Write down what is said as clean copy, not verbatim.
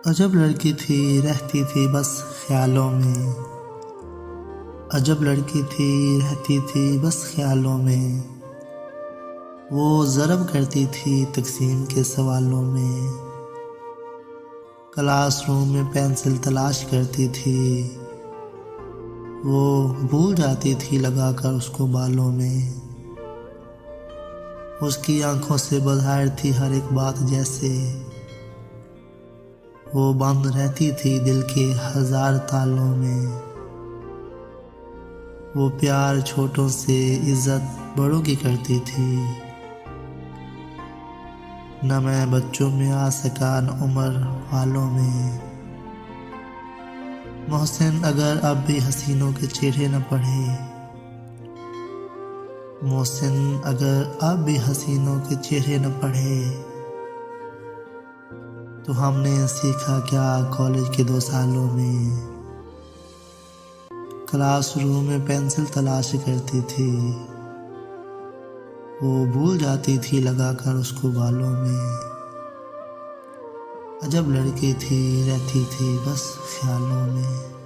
अजब लड़की थी रहती थी बस ख्यालों में। अजब लड़की थी रहती थी बस ख्यालों में। वो ज़रब करती थी तकसीम के सवालों में। क्लासरूम में पेंसिल तलाश करती थी। वो भूल जाती थी लगाकर उसको बालों में। उसकी आंखों से बाहर थी हर एक बात जैसे। वो बंद रहती थी दिल के 1000 तालों में। वो प्यार छोटों से इज्जत बड़ों की करती थी। न मैं बच्चों में आ सका न उम्र वालों में। मोहसिन अगर अब भी हसीनों के चेहरे न पढ़े। मोहसिन अगर अब भी हसीनों के चेहरे न पढ़े। तो हमने सीखा क्या कॉलेज के 2 सालों में। क्लासरूम में पेंसिल तलाश करती थी। वो भूल जाती थी लगाकर उसको बालों में। अजब लड़की थी रहती थी बस ख्यालों में।